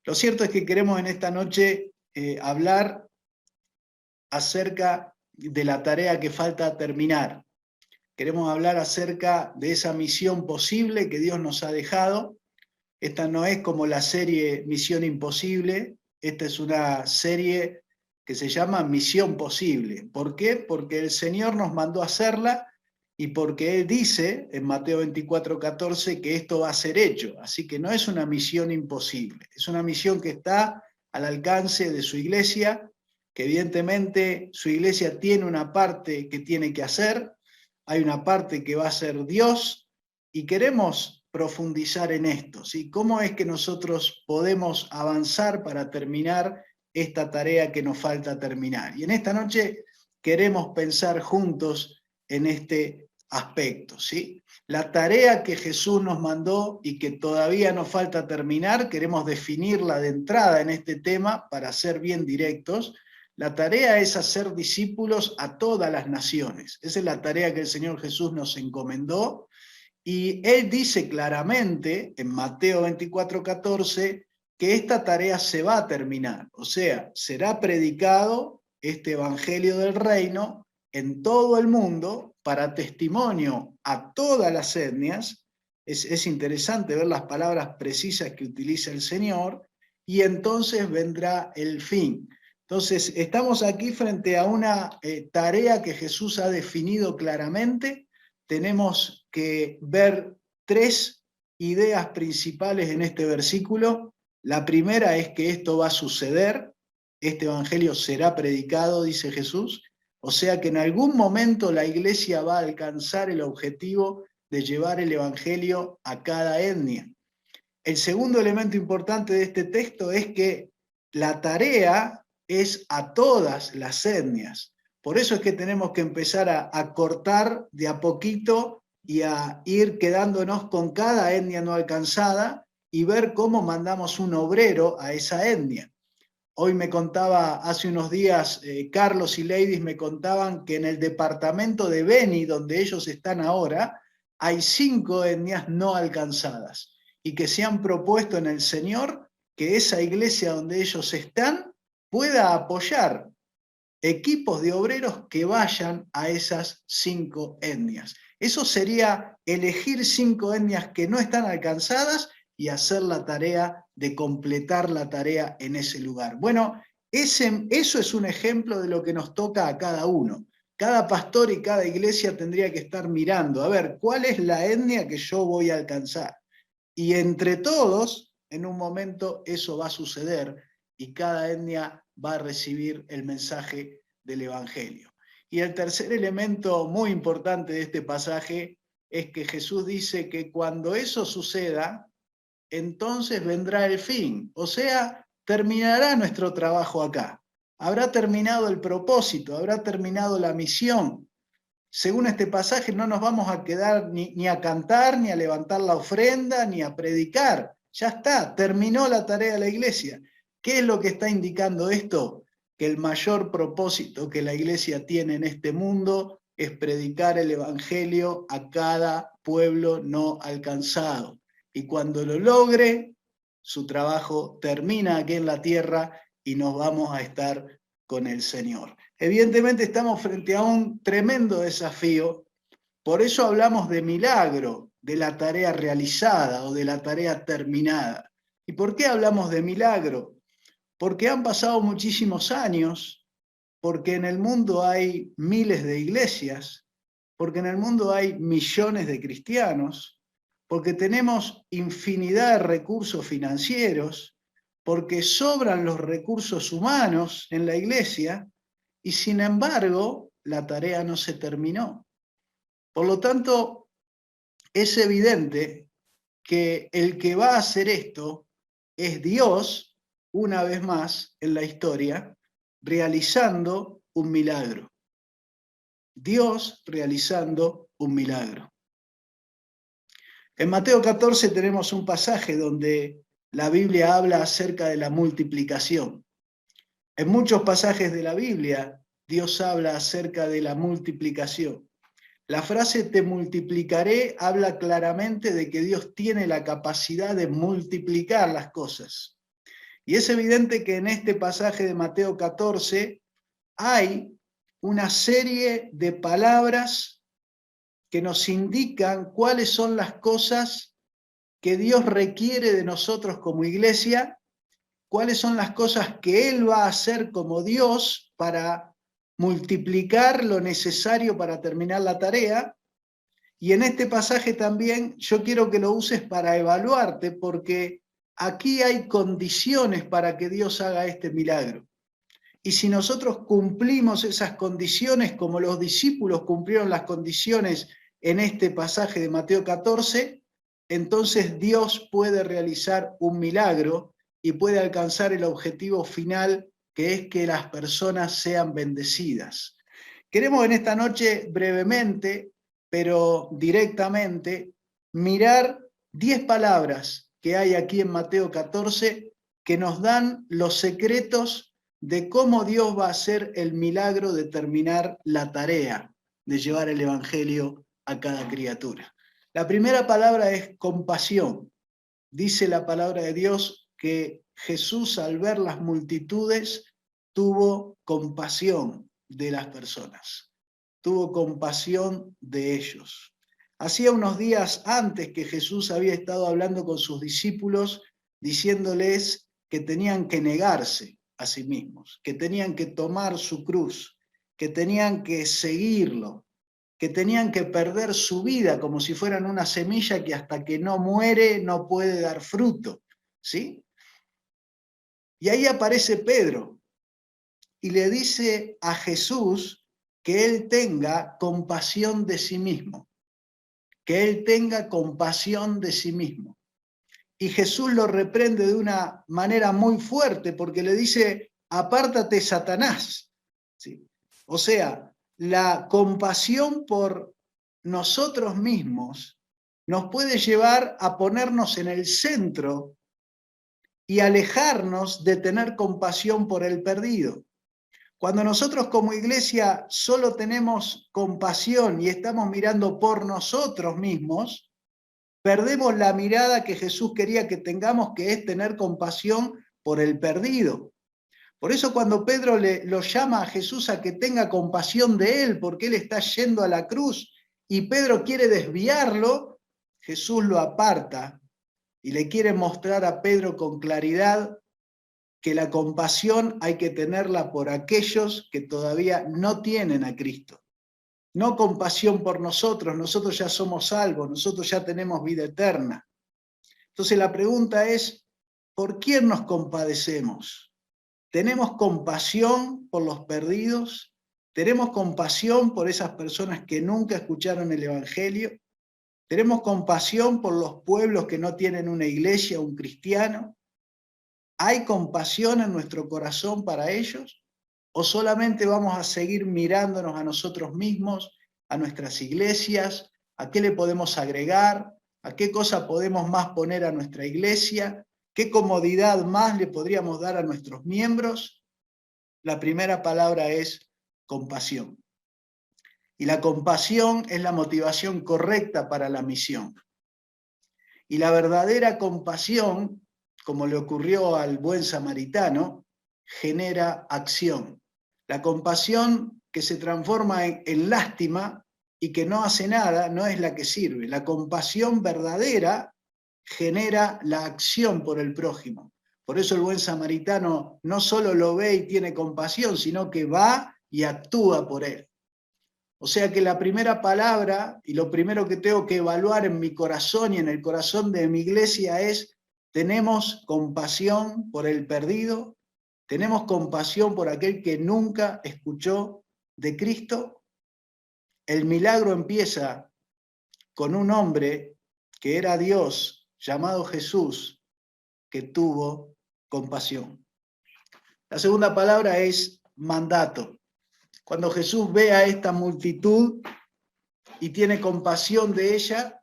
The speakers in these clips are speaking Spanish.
Lo cierto es que queremos en esta noche hablar acerca de la tarea que falta terminar. Queremos hablar acerca de esa misión posible que Dios nos ha dejado. Esta no es como la serie Misión Imposible, esta es una serie que se llama Misión Posible. ¿Por qué? Porque el Señor nos mandó a hacerla y porque Él dice en Mateo 24:14 que esto va a ser hecho. Así que no es una misión imposible, es una misión que está al alcance de su iglesia, que evidentemente su iglesia tiene una parte que tiene que hacer, hay una parte que va a ser Dios, y queremos profundizar en esto, ¿sí? ¿Cómo es que nosotros podemos avanzar para terminar esta tarea que nos falta terminar? Y en esta noche queremos pensar juntos en este aspecto, ¿sí? La tarea que Jesús nos mandó y que todavía nos falta terminar, queremos definirla de entrada en este tema para ser bien directos. La tarea es hacer discípulos a todas las naciones. Esa es la tarea que el Señor Jesús nos encomendó. Y Él dice claramente en Mateo 24:14 que esta tarea se va a terminar. O sea, será predicado este evangelio del reino en todo el mundo para testimonio a todas las etnias. Es interesante ver las palabras precisas que utiliza el Señor, y entonces vendrá el fin. Entonces, estamos aquí frente a una tarea que Jesús ha definido claramente. Tenemos que ver tres ideas principales en este versículo. La primera es que esto va a suceder, este evangelio será predicado, dice Jesús, o sea que en algún momento la iglesia va a alcanzar el objetivo de llevar el evangelio a cada etnia. El segundo elemento importante de este texto es que la tarea es a todas las etnias. Por eso es que tenemos que empezar a cortar de a poquito y a ir quedándonos con cada etnia no alcanzada y ver cómo mandamos un obrero a esa etnia. Hoy me contaba, hace unos días, Carlos y Ladies me contaban que en el departamento de Beni, donde ellos están ahora, hay 5 etnias no alcanzadas y que se han propuesto en el Señor que esa iglesia donde ellos están pueda apoyar equipos de obreros que vayan a esas 5 etnias. Eso sería elegir 5 etnias que no están alcanzadas y hacer la tarea de completar la tarea en ese lugar. Bueno, eso es un ejemplo de lo que nos toca a cada uno. Cada pastor y cada iglesia tendría que estar mirando, a ver, ¿cuál es la etnia que yo voy a alcanzar? Y entre todos, en un momento, eso va a suceder y cada etnia va a recibir el mensaje del Evangelio. Y el tercer elemento muy importante de este pasaje es que Jesús dice que cuando eso suceda, entonces vendrá el fin, o sea, terminará nuestro trabajo acá. Habrá terminado el propósito, habrá terminado la misión. Según este pasaje, no nos vamos a quedar ni a cantar, ni a levantar la ofrenda, ni a predicar. Ya está, terminó la tarea de la iglesia. ¿Qué es lo que está indicando esto? Que el mayor propósito que la iglesia tiene en este mundo es predicar el evangelio a cada pueblo no alcanzado. Y cuando lo logre, su trabajo termina aquí en la tierra y nos vamos a estar con el Señor. Evidentemente estamos frente a un tremendo desafío, por eso hablamos de milagro, de la tarea realizada o de la tarea terminada. ¿Y por qué hablamos de milagro? Porque han pasado muchísimos años, porque en el mundo hay miles de iglesias, porque en el mundo hay millones de cristianos, porque tenemos infinidad de recursos financieros, porque sobran los recursos humanos en la iglesia, y sin embargo la tarea no se terminó. Por lo tanto, es evidente que el que va a hacer esto es Dios, una vez más en la historia, realizando un milagro. Dios realizando un milagro. En Mateo 14 tenemos un pasaje donde la Biblia habla acerca de la multiplicación. En muchos pasajes de la Biblia, Dios habla acerca de la multiplicación. La frase te multiplicaré habla claramente de que Dios tiene la capacidad de multiplicar las cosas. Y es evidente que en este pasaje de Mateo 14 hay una serie de palabras que nos indican cuáles son las cosas que Dios requiere de nosotros como iglesia, cuáles son las cosas que Él va a hacer como Dios para multiplicar lo necesario para terminar la tarea. Y en este pasaje también yo quiero que lo uses para evaluarte, porque aquí hay condiciones para que Dios haga este milagro. Y si nosotros cumplimos esas condiciones como los discípulos cumplieron las condiciones en este pasaje de Mateo 14, entonces Dios puede realizar un milagro y puede alcanzar el objetivo final, que es que las personas sean bendecidas. Queremos en esta noche brevemente, pero directamente, mirar 10 palabras que hay aquí en Mateo 14 que nos dan los secretos de cómo Dios va a hacer el milagro de terminar la tarea de llevar el evangelio a cada criatura. La primera palabra es compasión. Dice la palabra de Dios que Jesús, al ver las multitudes, tuvo compasión de las personas, tuvo compasión de ellos. Hacía unos días antes que Jesús había estado hablando con sus discípulos, diciéndoles que tenían que negarse a sí mismos, que tenían que tomar su cruz, que tenían que seguirlo, que tenían que perder su vida como si fueran una semilla que hasta que no muere no puede dar fruto, ¿sí? Y ahí aparece Pedro y le dice a Jesús que él tenga compasión de sí mismo, que él tenga compasión de sí mismo. Y Jesús lo reprende de una manera muy fuerte porque le dice, apártate, Satanás. ¿Sí? O sea, la compasión por nosotros mismos nos puede llevar a ponernos en el centro y alejarnos de tener compasión por el perdido. Cuando nosotros como iglesia solo tenemos compasión y estamos mirando por nosotros mismos, perdemos la mirada que Jesús quería que tengamos, que es tener compasión por el perdido. Por eso cuando Pedro lo llama a Jesús a que tenga compasión de él, porque él está yendo a la cruz y Pedro quiere desviarlo, Jesús lo aparta y le quiere mostrar a Pedro con claridad que la compasión hay que tenerla por aquellos que todavía no tienen a Cristo. No compasión por nosotros, nosotros ya somos salvos, nosotros ya tenemos vida eterna. Entonces la pregunta es, ¿por quién nos compadecemos? ¿Tenemos compasión por los perdidos? ¿Tenemos compasión por esas personas que nunca escucharon el Evangelio? ¿Tenemos compasión por los pueblos que no tienen una iglesia, un cristiano? ¿Hay compasión en nuestro corazón para ellos? ¿O solamente vamos a seguir mirándonos a nosotros mismos, a nuestras iglesias, a qué le podemos agregar, a qué cosa podemos más poner a nuestra iglesia, qué comodidad más le podríamos dar a nuestros miembros? La primera palabra es compasión. Y la compasión es la motivación correcta para la misión. Y la verdadera compasión, como le ocurrió al buen samaritano, genera acción. La compasión que se transforma en lástima y que no hace nada no es la que sirve. La compasión verdadera genera la acción por el prójimo. Por eso el buen samaritano no solo lo ve y tiene compasión, sino que va y actúa por él. O sea que la primera palabra y lo primero que tengo que evaluar en mi corazón y en el corazón de mi iglesia es, ¿tenemos compasión por el perdido? ¿Tenemos compasión por aquel que nunca escuchó de Cristo? El milagro empieza con un hombre que era Dios, llamado Jesús, que tuvo compasión. La segunda palabra es mandato. Cuando Jesús ve a esta multitud y tiene compasión de ella,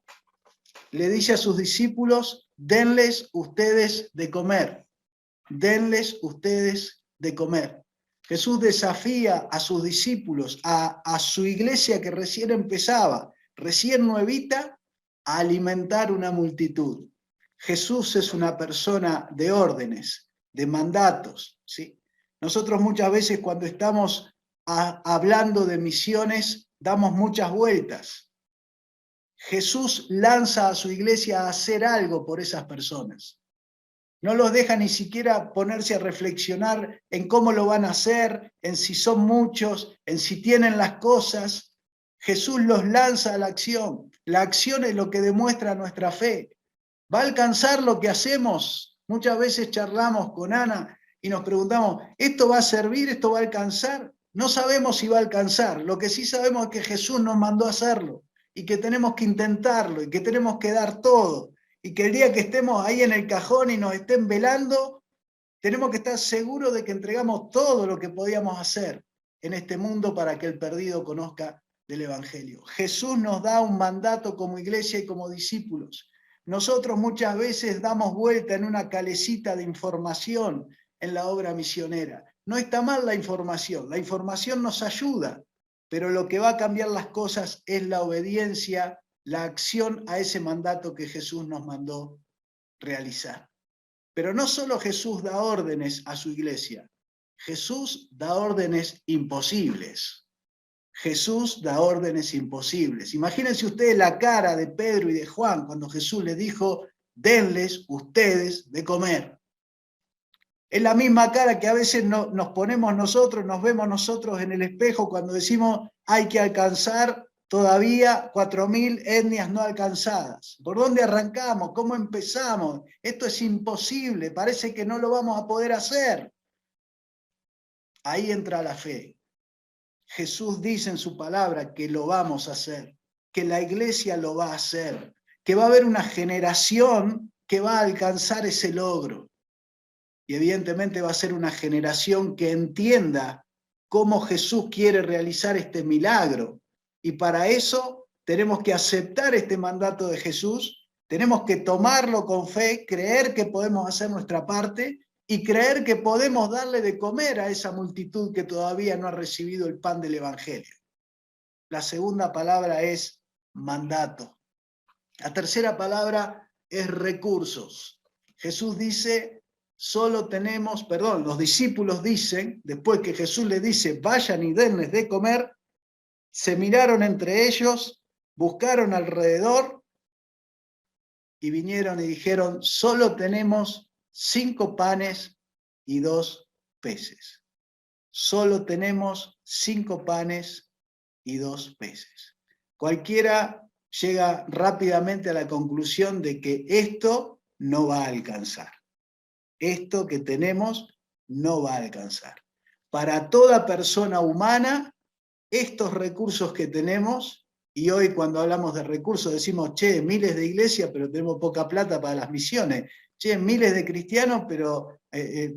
le dice a sus discípulos, denles ustedes de comer, denles ustedes de comer. Jesús desafía a sus discípulos, a su iglesia que recién empezaba, recién nuevita, a alimentar una multitud. Jesús es una persona de órdenes. de mandatos, ¿sí? Nosotros muchas veces cuando estamos hablando de misiones, damos muchas vueltas. Jesús lanza a su iglesia a hacer algo por esas personas. No los deja ni siquiera ponerse a reflexionar en cómo lo van a hacer, en si son muchos, en si tienen las cosas. Jesús los lanza a la acción. La acción es lo que demuestra nuestra fe. ¿Va a alcanzar lo que hacemos? Muchas veces charlamos con Ana y nos preguntamos, ¿esto va a servir? ¿Esto va a alcanzar? No sabemos si va a alcanzar. Lo que sí sabemos es que Jesús nos mandó a hacerlo y que tenemos que intentarlo y que tenemos que dar todo. Y que el día que estemos ahí en el cajón y nos estén velando, tenemos que estar seguros de que entregamos todo lo que podíamos hacer en este mundo para que el perdido conozca del Evangelio. Jesús nos da un mandato como iglesia y como discípulos. Nosotros muchas veces damos vuelta en una calecita de información en la obra misionera. No está mal la información nos ayuda, pero lo que va a cambiar las cosas es la obediencia, la acción a ese mandato que Jesús nos mandó realizar. Pero no solo Jesús da órdenes a su iglesia, Jesús da órdenes imposibles. Jesús da órdenes imposibles. Imagínense ustedes la cara de Pedro y de Juan cuando Jesús les dijo, denles ustedes de comer. Es la misma cara que a veces nos ponemos nosotros, nos vemos nosotros en el espejo cuando decimos hay que alcanzar todavía 4.000 etnias no alcanzadas. ¿Por dónde arrancamos? ¿Cómo empezamos? Esto es imposible, parece que no lo vamos a poder hacer. Ahí entra la fe. Jesús dice en su palabra que lo vamos a hacer, que la iglesia lo va a hacer, que va a haber una generación que va a alcanzar ese logro. Y evidentemente va a ser una generación que entienda cómo Jesús quiere realizar este milagro. Y para eso tenemos que aceptar este mandato de Jesús, tenemos que tomarlo con fe, creer que podemos hacer nuestra parte y creer que podemos darle de comer a esa multitud que todavía no ha recibido el pan del Evangelio. La segunda palabra es mandato. La tercera palabra es recursos. Jesús dice, los discípulos dicen, después que Jesús les dice, vayan y denles de comer, se miraron entre ellos, buscaron alrededor y vinieron y dijeron, solo tenemos 5 panes y 2 peces. Solo tenemos 5 panes y 2 peces. Cualquiera llega rápidamente a la conclusión de que esto no va a alcanzar. Esto que tenemos no va a alcanzar. Para toda persona humana, estos recursos que tenemos, y hoy cuando hablamos de recursos decimos, che, miles de iglesias, pero tenemos poca plata para las misiones. Che, miles de cristianos, pero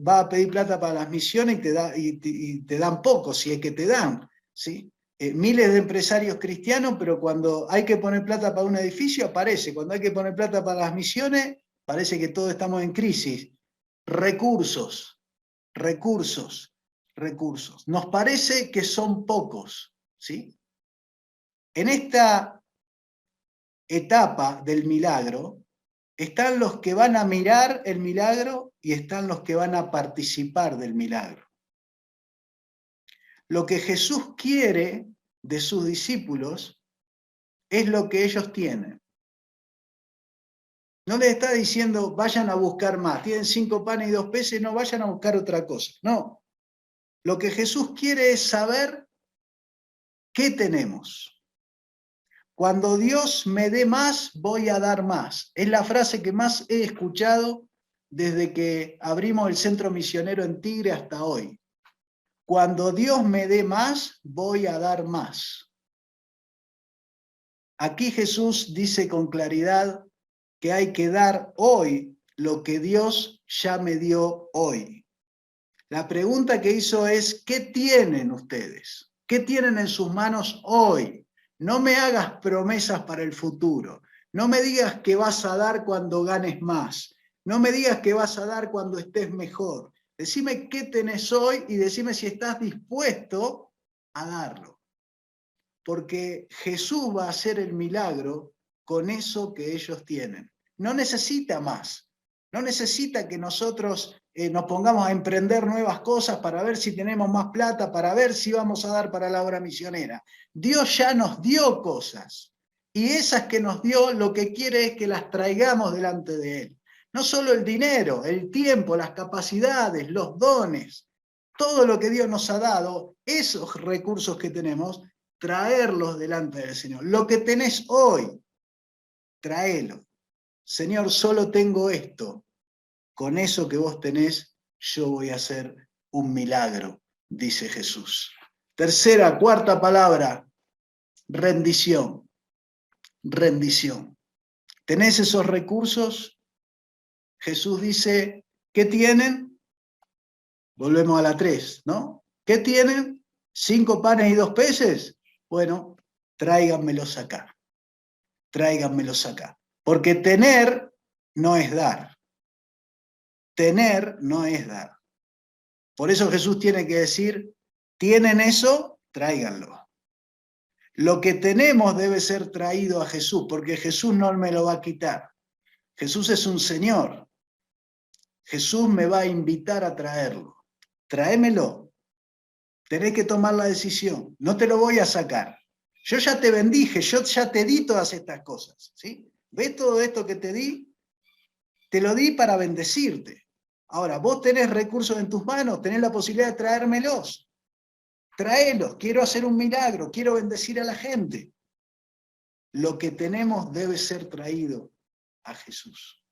va a pedir plata para las misiones y te dan poco, si es que te dan, ¿sí? Miles de empresarios cristianos, pero cuando hay que poner plata para un edificio, aparece. Cuando hay que poner plata para las misiones, parece que todos estamos en crisis. Recursos. Nos parece que son pocos, ¿sí? En esta etapa del milagro, están los que van a mirar el milagro y están los que van a participar del milagro. Lo que Jesús quiere de sus discípulos es lo que ellos tienen. No les está diciendo, vayan a buscar más, tienen 5 panes y 2 peces, no vayan a buscar otra cosa. No. Lo que Jesús quiere es saber qué tenemos. Cuando Dios me dé más, voy a dar más. Es la frase que más he escuchado desde que abrimos el centro misionero en Tigre hasta hoy. Cuando Dios me dé más, voy a dar más. Aquí Jesús dice con claridad que hay que dar hoy lo que Dios ya me dio hoy. La pregunta que hizo es, ¿qué tienen ustedes? ¿Qué tienen en sus manos hoy? No me hagas promesas para el futuro. No me digas que vas a dar cuando ganes más. No me digas que vas a dar cuando estés mejor. Decime qué tenés hoy y decime si estás dispuesto a darlo. Porque Jesús va a hacer el milagro con eso que ellos tienen. No necesita más. No necesita que nosotros nos pongamos a emprender nuevas cosas para ver si tenemos más plata, para ver si vamos a dar para la obra misionera. Dios ya nos dio cosas, y esas que nos dio lo que quiere es que las traigamos delante de Él. No solo el dinero, el tiempo, las capacidades, los dones, todo lo que Dios nos ha dado, esos recursos que tenemos, traerlos delante del Señor. Lo que tenés hoy, tráelo. Señor, solo tengo esto. Con eso que vos tenés, yo voy a hacer un milagro, dice Jesús. Tercera, cuarta palabra, rendición. Rendición. ¿Tenés esos recursos? Jesús dice, ¿qué tienen? Volvemos a la 3, ¿no? ¿Qué tienen? 5 panes y 2 peces. Bueno, tráiganmelos acá. Tráiganmelos acá. Porque tener no es dar. Tener no es dar. Por eso Jesús tiene que decir, ¿tienen eso? Tráiganlo. Lo que tenemos debe ser traído a Jesús, porque Jesús no me lo va a quitar. Jesús es un Señor. Jesús me va a invitar a traerlo. Tráemelo. Tenés que tomar la decisión. No te lo voy a sacar. Yo ya te bendije, yo ya te di todas estas cosas. ¿Sí? ¿Ves todo esto que te di? Te lo di para bendecirte. Ahora, vos tenés recursos en tus manos, tenés la posibilidad de traérmelos. Tráelos, quiero hacer un milagro, quiero bendecir a la gente. Lo que tenemos debe ser traído a Jesús.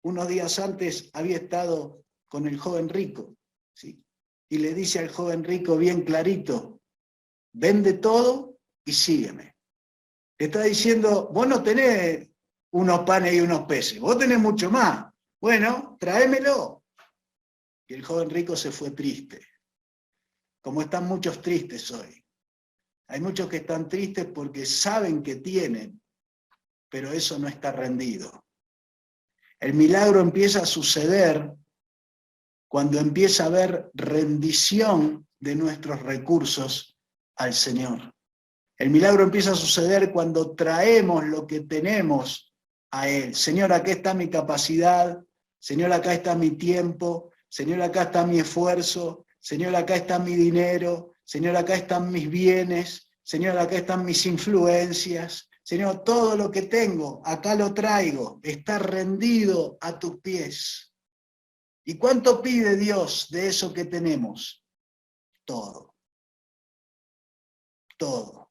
Unos días antes había estado con el joven rico, ¿sí? Y le dice al joven rico bien clarito, vende todo y sígueme. Le está diciendo, vos no tenés unos panes y unos peces, vos tenés mucho más. Bueno, tráemelo. Y el joven rico se fue triste, como están muchos tristes hoy. Hay muchos que están tristes porque saben que tienen, pero eso no está rendido. El milagro empieza a suceder cuando empieza a haber rendición de nuestros recursos al Señor. El milagro empieza a suceder cuando traemos lo que tenemos a Él. Señor, acá está mi capacidad, Señor, acá está mi tiempo, Señor, acá está mi esfuerzo, Señor, acá está mi dinero, Señor, acá están mis bienes, Señor, acá están mis influencias, Señor, todo lo que tengo, acá lo traigo, está rendido a tus pies. ¿Y cuánto pide Dios de eso que tenemos? Todo. Todo.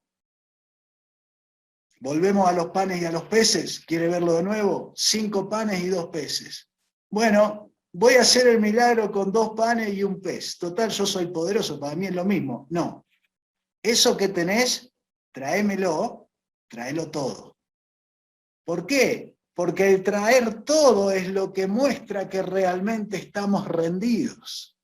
Volvemos a los panes y a los peces. ¿Quiere verlo de nuevo? 5 panes y 2 peces. Bueno, voy a hacer el milagro con 2 panes y un pez. Total, yo soy poderoso, para mí es lo mismo. No. Eso que tenés, tráemelo todo. ¿Por qué? Porque el traer todo es lo que muestra que realmente estamos rendidos.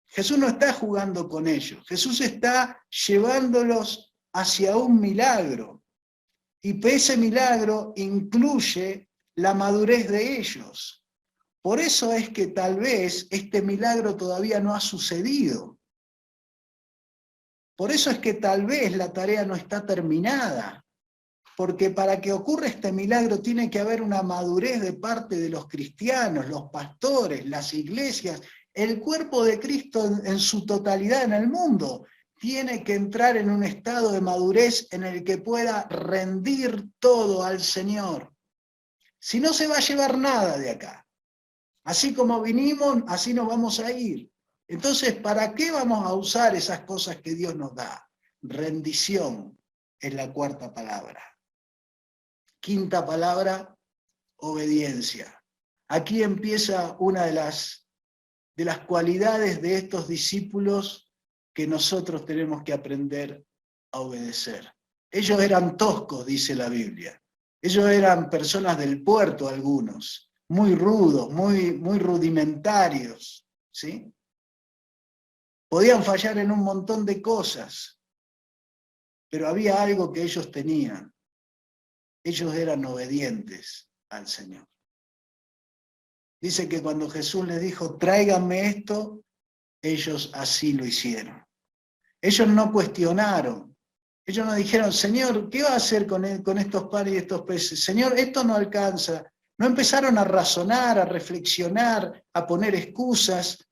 Jesús no está jugando con ellos. Jesús está llevándolos hacia un milagro. Y ese milagro incluye la madurez de ellos. Por eso es que tal vez este milagro todavía no ha sucedido. Por eso es que tal vez la tarea no está terminada. Porque para que ocurra este milagro tiene que haber una madurez de parte de los cristianos, los pastores, las iglesias, el cuerpo de Cristo en su totalidad en el mundo. Tiene que entrar en un estado de madurez en el que pueda rendir todo al Señor. Si no, se va a llevar nada de acá. Así como vinimos, así nos vamos a ir. Entonces, ¿para qué vamos a usar esas cosas que Dios nos da? Rendición es la cuarta palabra. Quinta palabra, obediencia. Aquí empieza una de las cualidades de estos discípulos que nosotros tenemos que aprender a obedecer. Ellos eran toscos, dice la Biblia. Ellos eran personas del puerto, algunos, muy rudos, muy rudimentarios, ¿sí? Podían fallar en un montón de cosas, pero había algo que ellos tenían. Ellos eran obedientes al Señor. Dice que cuando Jesús les dijo, tráiganme esto, ellos así lo hicieron. Ellos no cuestionaron. Ellos no dijeron, Señor, ¿qué va a hacer con estos panes y estos peces? Señor, esto no alcanza. No empezaron a razonar, a reflexionar, a poner excusas.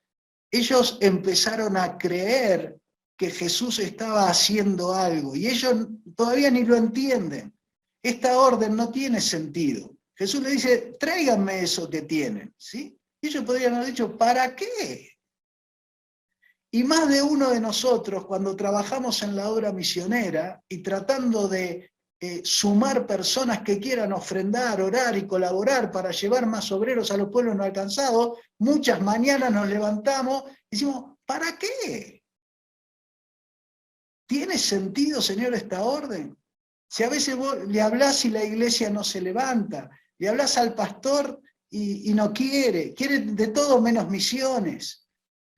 Ellos empezaron a creer que Jesús estaba haciendo algo y ellos todavía ni lo entienden. Esta orden no tiene sentido. Jesús le dice, tráiganme eso que tienen, ¿sí? Y ellos podrían haber dicho, ¿para qué? Y más de uno de nosotros, cuando trabajamos en la obra misionera y tratando de sumar personas que quieran ofrendar, orar y colaborar para llevar más obreros a los pueblos no alcanzados, muchas mañanas nos levantamos y decimos, ¿para qué? ¿Tiene sentido, Señor, esta orden? Si a veces vos le hablás y la iglesia no se levanta, le hablás al pastor y no quiere de todo menos misiones.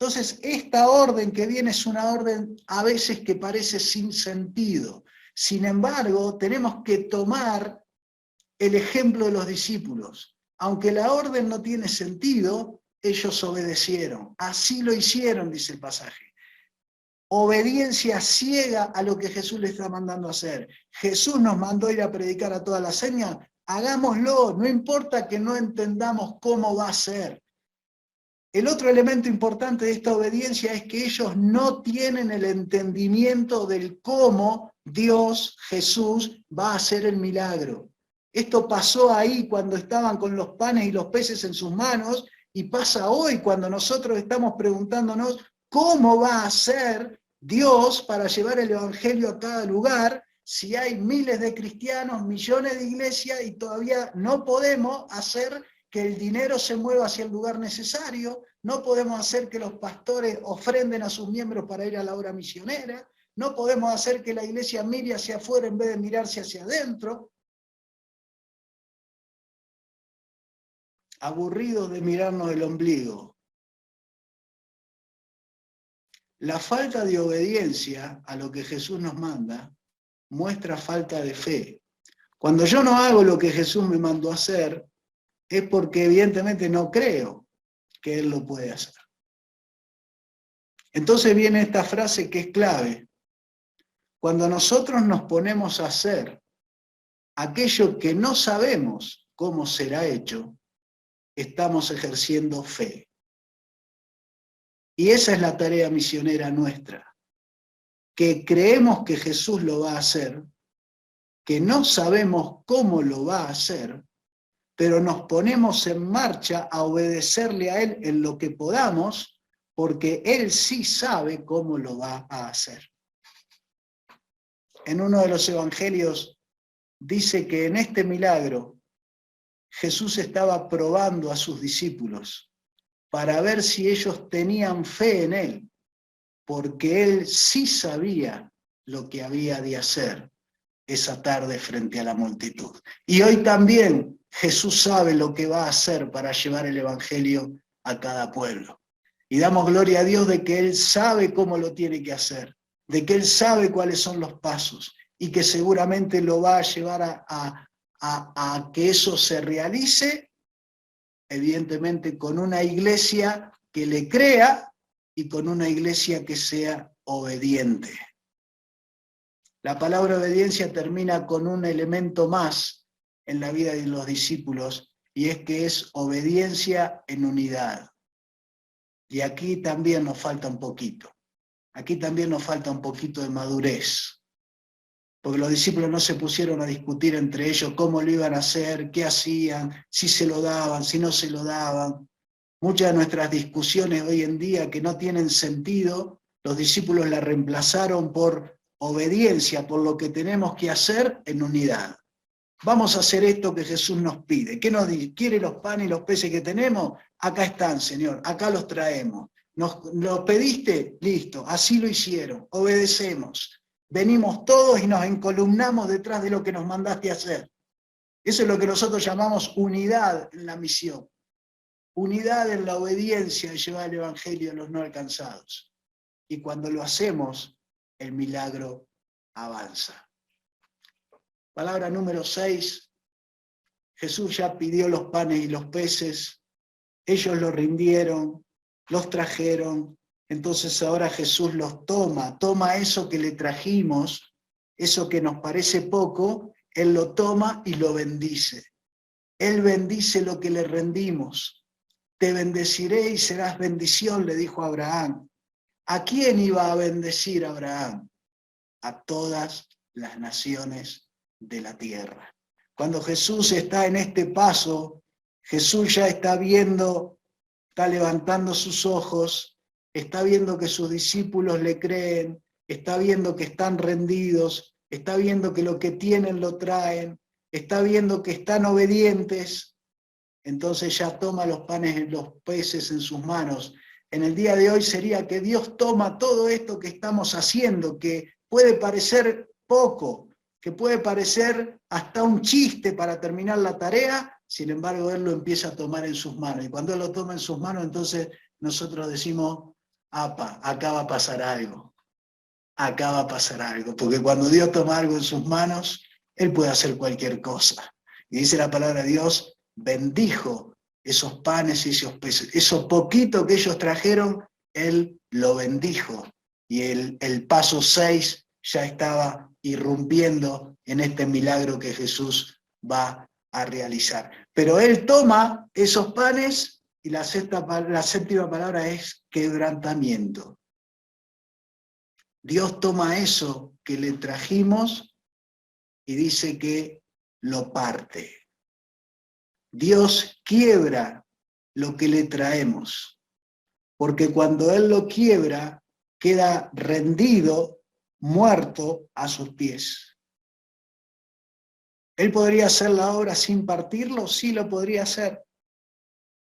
Entonces, esta orden que viene es una orden a veces que parece sin sentido. Sin embargo, tenemos que tomar el ejemplo de los discípulos. Aunque la orden no tiene sentido, ellos obedecieron. Así lo hicieron, dice el pasaje. Obediencia ciega a lo que Jesús le está mandando a hacer. Jesús nos mandó ir a predicar a todas las señas, hagámoslo, no importa que no entendamos cómo va a ser. El otro elemento importante de esta obediencia es que ellos no tienen el entendimiento del cómo Dios, Jesús, va a hacer el milagro. Esto pasó ahí cuando estaban con los panes y los peces en sus manos, y pasa hoy cuando nosotros estamos preguntándonos cómo va a hacer Dios para llevar el evangelio a cada lugar, si hay miles de cristianos, millones de iglesias, y todavía no podemos hacer que el dinero se mueva hacia el lugar necesario, no podemos hacer que los pastores ofrenden a sus miembros para ir a la obra misionera, no podemos hacer que la iglesia mire hacia afuera en vez de mirarse hacia adentro. Aburridos de mirarnos el ombligo. La falta de obediencia a lo que Jesús nos manda muestra falta de fe. Cuando yo no hago lo que Jesús me mandó a hacer, es porque evidentemente no creo que Él lo puede hacer. Entonces viene esta frase que es clave. Cuando nosotros nos ponemos a hacer aquello que no sabemos cómo será hecho, estamos ejerciendo fe. Y esa es la tarea misionera nuestra, que creemos que Jesús lo va a hacer, que no sabemos cómo lo va a hacer, pero nos ponemos en marcha a obedecerle a Él en lo que podamos, porque Él sí sabe cómo lo va a hacer. En uno de los evangelios dice que en este milagro Jesús estaba probando a sus discípulos para ver si ellos tenían fe en Él, porque Él sí sabía lo que había de hacer esa tarde frente a la multitud. Y hoy también Jesús sabe lo que va a hacer para llevar el evangelio a cada pueblo. Y damos gloria a Dios de que Él sabe cómo lo tiene que hacer, de que Él sabe cuáles son los pasos y que seguramente lo va a llevar a que eso se realice, evidentemente con una iglesia que le crea y con una iglesia que sea obediente. La palabra obediencia termina con un elemento más en la vida de los discípulos, y es que es obediencia en unidad. Y aquí también nos falta un poquito. Aquí también nos falta un poquito de madurez. Porque los discípulos no se pusieron a discutir entre ellos cómo lo iban a hacer, qué hacían, si se lo daban, si no se lo daban. Muchas de nuestras discusiones hoy en día que no tienen sentido, los discípulos las reemplazaron por obediencia, por lo que tenemos que hacer en unidad. Vamos a hacer esto que Jesús nos pide. ¿Qué nos dice? ¿Quiere los panes y los peces que tenemos? Acá están, Señor, acá los traemos. ¿Los pediste? Listo, así lo hicieron, obedecemos. Venimos todos y nos encolumnamos detrás de lo que nos mandaste a hacer. Eso es lo que nosotros llamamos unidad en la misión. Unidad en la obediencia de llevar el evangelio a los no alcanzados. Y cuando lo hacemos, el milagro avanza. Palabra número 6. Jesús ya pidió los panes y los peces. Ellos los rindieron, los trajeron. Entonces ahora Jesús los toma eso que le trajimos, eso que nos parece poco, Él lo toma y lo bendice. Él bendice lo que le rendimos. Te bendeciré y serás bendición, le dijo a Abraham. ¿A quién iba a bendecir Abraham? A todas las naciones de la tierra. Cuando Jesús está en este paso, Jesús ya está viendo, está levantando sus ojos, está viendo que sus discípulos le creen, está viendo que están rendidos, está viendo que lo que tienen lo traen, está viendo que están obedientes. Entonces ya toma los panes y los peces en sus manos. En el día de hoy sería que Dios toma todo esto que estamos haciendo, que puede parecer poco, que puede parecer hasta un chiste para terminar la tarea, sin embargo Él lo empieza a tomar en sus manos. Y cuando Él lo toma en sus manos, entonces nosotros decimos, apa, acá va a pasar algo. Acá va a pasar algo. Porque cuando Dios toma algo en sus manos, Él puede hacer cualquier cosa. Y dice la palabra de Dios, bendijo esos panes y esos peces. Eso poquito que ellos trajeron, Él lo bendijo. Y el paso 6 ya estaba irrumpiendo en este milagro que Jesús va a realizar. Pero Él toma esos panes y la séptima palabra es quebrantamiento. Dios toma eso que le trajimos y dice que lo parte. Dios quiebra lo que le traemos, porque cuando Él lo quiebra, queda rendido, muerto a sus pies. ¿Él podría hacer la obra sin partirlo? Sí, lo podría hacer,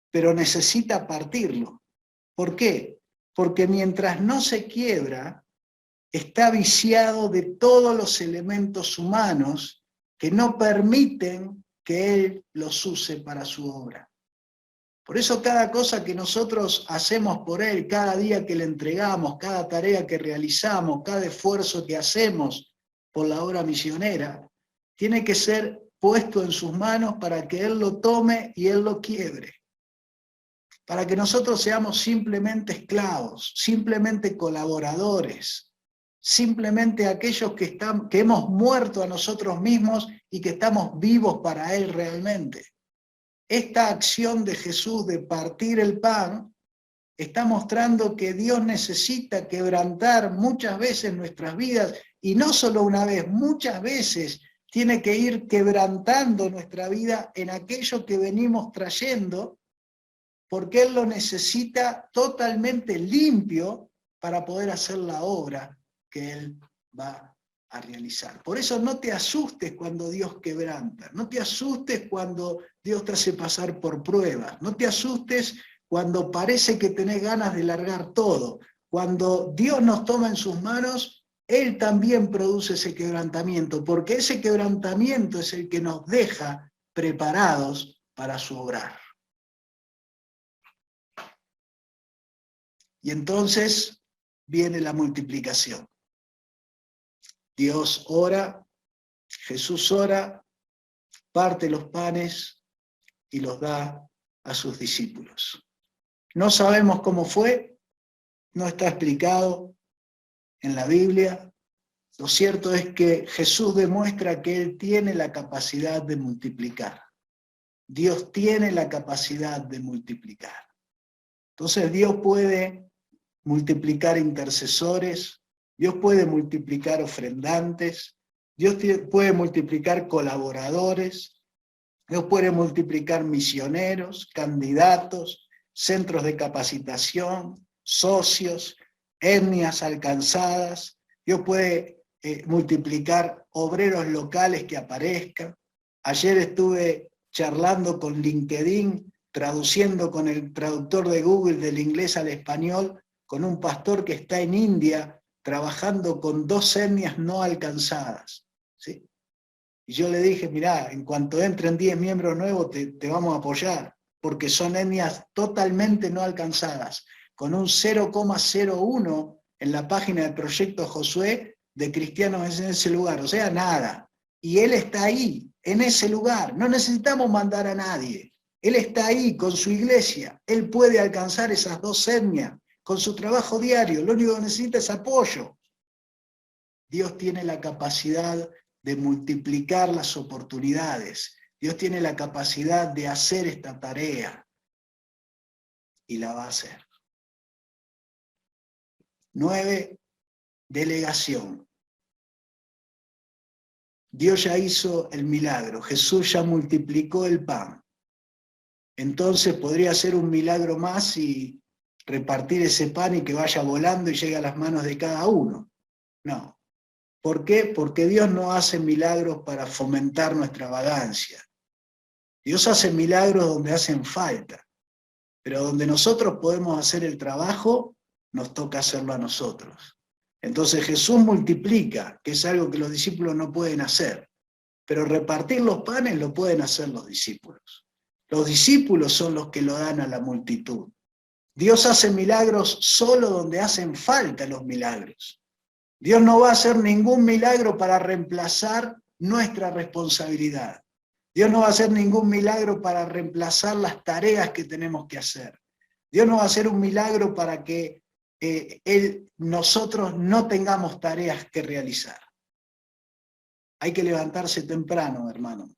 pero necesita partirlo. ¿Por qué? Porque mientras no se quiebra, está viciado de todos los elementos humanos que no permiten que Él los use para su obra. Por eso cada cosa que nosotros hacemos por Él, cada día que le entregamos, cada tarea que realizamos, cada esfuerzo que hacemos por la obra misionera, tiene que ser puesto en sus manos para que Él lo tome y Él lo quiebre. Para que nosotros seamos simplemente esclavos, simplemente colaboradores, simplemente aquellos que hemos muerto a nosotros mismos y que estamos vivos para Él realmente. Esta acción de Jesús de partir el pan está mostrando que Dios necesita quebrantar muchas veces nuestras vidas, y no solo una vez, muchas veces tiene que ir quebrantando nuestra vida en aquello que venimos trayendo, porque Él lo necesita totalmente limpio para poder hacer la obra que Él va a realizar. Por eso no te asustes cuando Dios quebranta, no te asustes cuando Dios te hace pasar por pruebas, no te asustes cuando parece que tenés ganas de largar todo. Cuando Dios nos toma en sus manos, Él también produce ese quebrantamiento, porque ese quebrantamiento es el que nos deja preparados para su obrar. Y entonces viene la multiplicación. Dios ora, Jesús ora, parte los panes y los da a sus discípulos. No sabemos cómo fue, no está explicado en la Biblia. Lo cierto es que Jesús demuestra que Él tiene la capacidad de multiplicar. Dios tiene la capacidad de multiplicar. Entonces Dios puede multiplicar intercesores, Dios puede multiplicar ofrendantes, Dios puede multiplicar colaboradores, Dios puede multiplicar misioneros, candidatos, centros de capacitación, socios, etnias alcanzadas. Dios puede multiplicar obreros locales que aparezcan. Ayer estuve charlando con LinkedIn, traduciendo con el traductor de Google del inglés al español, con un pastor que está en India trabajando con 2 etnias no alcanzadas, ¿sí? Y yo le dije, mirá, en cuanto entren 10 miembros nuevos te vamos a apoyar, porque son etnias totalmente no alcanzadas, con un 0,01 en la página del Proyecto Josué de cristianos en ese lugar, o sea, nada. Y Él está ahí, en ese lugar, no necesitamos mandar a nadie. Él está ahí con su iglesia, Él puede alcanzar esas 2 etnias, con su trabajo diario, lo único que necesita es apoyo. Dios tiene la capacidad de multiplicar las oportunidades, Dios tiene la capacidad de hacer esta tarea y la va a hacer. 9, delegación. Dios ya hizo el milagro, Jesús ya multiplicó el pan. Entonces podría hacer un milagro más y repartir ese pan y que vaya volando y llegue a las manos de cada uno. No. ¿Por qué? Porque Dios no hace milagros para fomentar nuestra vagancia. Dios hace milagros donde hacen falta, pero donde nosotros podemos hacer el trabajo, nos toca hacerlo a nosotros. Entonces Jesús multiplica, que es algo que los discípulos no pueden hacer, pero repartir los panes lo pueden hacer los discípulos. Los discípulos son los que lo dan a la multitud. Dios hace milagros solo donde hacen falta los milagros. Dios no va a hacer ningún milagro para reemplazar nuestra responsabilidad. Dios no va a hacer ningún milagro para reemplazar las tareas que tenemos que hacer. Dios no va a hacer un milagro para que nosotros no tengamos tareas que realizar. Hay que levantarse temprano, hermano.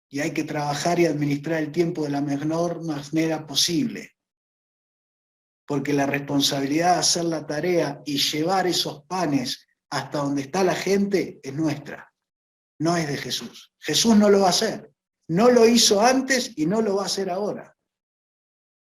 Y hay que trabajar y administrar el tiempo de la mejor manera posible. Porque la responsabilidad de hacer la tarea y llevar esos panes hasta donde está la gente es nuestra, no es de Jesús. Jesús no lo va a hacer, no lo hizo antes y no lo va a hacer ahora.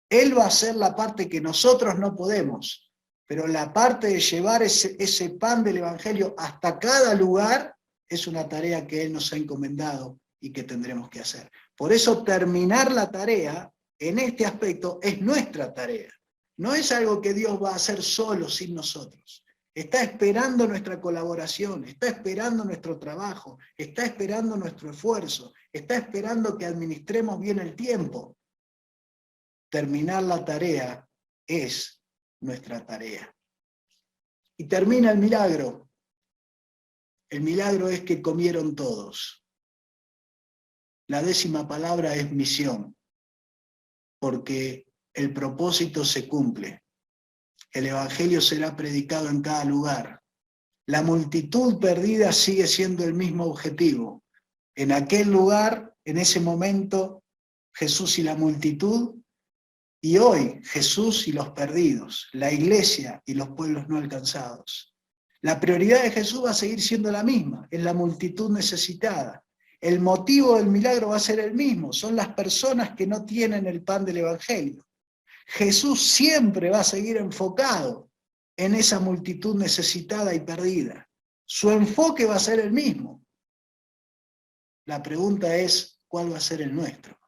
Él va a hacer la parte que nosotros no podemos, pero la parte de llevar ese pan del Evangelio hasta cada lugar es una tarea que Él nos ha encomendado y que tendremos que hacer. Por eso terminar la tarea en este aspecto es nuestra tarea. No es algo que Dios va a hacer solo, sin nosotros. Está esperando nuestra colaboración, está esperando nuestro trabajo, está esperando nuestro esfuerzo, está esperando que administremos bien el tiempo. Terminar la tarea es nuestra tarea. Y termina el milagro. El milagro es que comieron todos. La 10ª palabra es misión, porque el propósito se cumple. El Evangelio será predicado en cada lugar. La multitud perdida sigue siendo el mismo objetivo. En aquel lugar, en ese momento, Jesús y la multitud, y hoy Jesús y los perdidos, la iglesia y los pueblos no alcanzados. La prioridad de Jesús va a seguir siendo la misma, es la multitud necesitada. El motivo del milagro va a ser el mismo, son las personas que no tienen el pan del Evangelio. Jesús siempre va a seguir enfocado en esa multitud necesitada y perdida. Su enfoque va a ser el mismo. La pregunta es, ¿cuál va a ser el nuestro?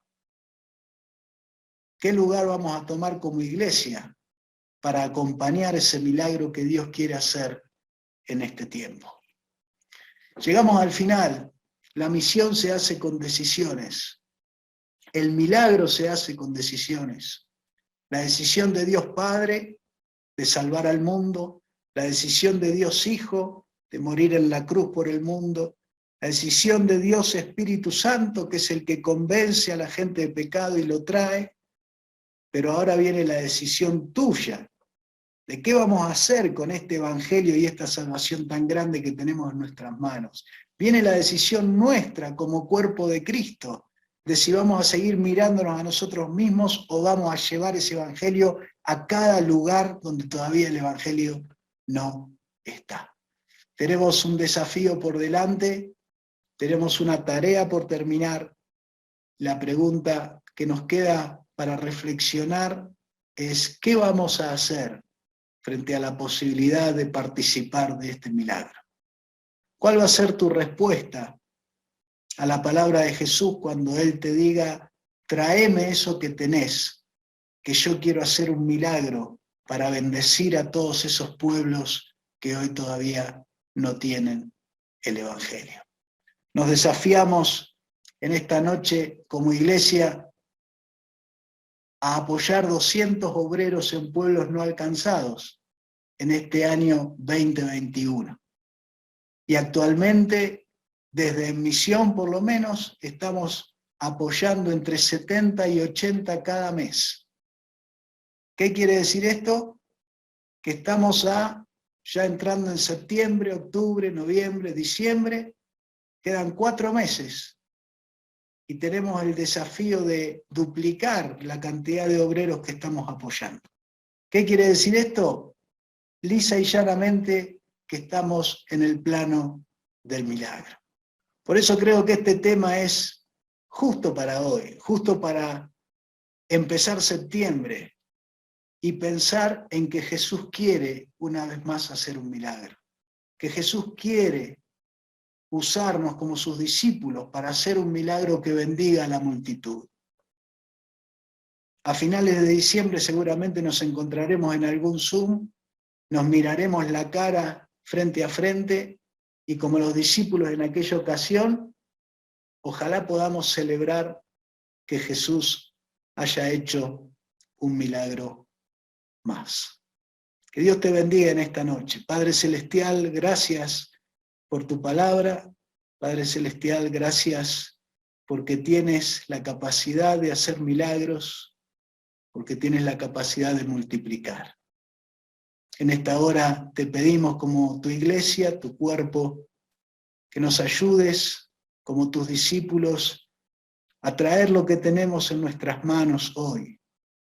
¿Qué lugar vamos a tomar como iglesia para acompañar ese milagro que Dios quiere hacer en este tiempo? Llegamos al final. La misión se hace con decisiones. El milagro se hace con decisiones. La decisión de Dios Padre de salvar al mundo, la decisión de Dios Hijo de morir en la cruz por el mundo, la decisión de Dios Espíritu Santo, que es el que convence a la gente de pecado y lo trae, pero ahora viene la decisión tuya, de qué vamos a hacer con este Evangelio y esta salvación tan grande que tenemos en nuestras manos. Viene la decisión nuestra como cuerpo de Cristo, de si vamos a seguir mirándonos a nosotros mismos o vamos a llevar ese Evangelio a cada lugar donde todavía el Evangelio no está. Tenemos un desafío por delante, tenemos una tarea por terminar. La pregunta que nos queda para reflexionar es ¿qué vamos a hacer frente a la posibilidad de participar de este milagro? ¿Cuál va a ser tu respuesta a la palabra de Jesús cuando Él te diga, tráeme eso que tenés, que yo quiero hacer un milagro para bendecir a todos esos pueblos que hoy todavía no tienen el Evangelio? Nos desafiamos en esta noche como iglesia a apoyar 200 obreros en pueblos no alcanzados en este año 2021. Y actualmente, desde Misión por lo menos, estamos apoyando entre 70 y 80 cada mes. ¿Qué quiere decir esto? Que estamos ya entrando en septiembre, octubre, noviembre, diciembre, quedan 4 meses y tenemos el desafío de duplicar la cantidad de obreros que estamos apoyando. ¿Qué quiere decir esto? Lisa y llanamente que estamos en el plano del milagro. Por eso creo que este tema es justo para hoy, justo para empezar septiembre y pensar en que Jesús quiere una vez más hacer un milagro, que Jesús quiere usarnos como sus discípulos para hacer un milagro que bendiga a la multitud. A finales de diciembre seguramente nos encontraremos en algún Zoom, nos miraremos la cara frente a frente y como los discípulos en aquella ocasión, ojalá podamos celebrar que Jesús haya hecho un milagro más. Que Dios te bendiga en esta noche. Padre Celestial, gracias por tu palabra. Padre Celestial, gracias porque tienes la capacidad de hacer milagros, porque tienes la capacidad de multiplicar. En esta hora te pedimos como tu iglesia, tu cuerpo, que nos ayudes como tus discípulos a traer lo que tenemos en nuestras manos hoy,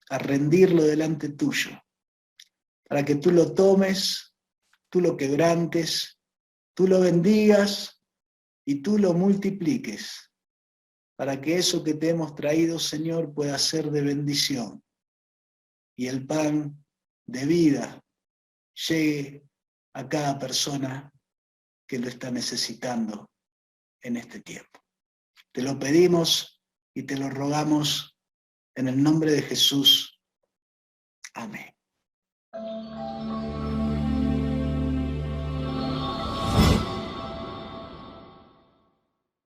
a rendirlo delante tuyo, para que tú lo tomes, tú lo quebrantes, tú lo bendigas y tú lo multipliques, para que eso que te hemos traído, Señor, pueda ser de bendición y el pan de vida llegue a cada persona que lo está necesitando en este tiempo. Te lo pedimos y te lo rogamos en el nombre de Jesús. Amén.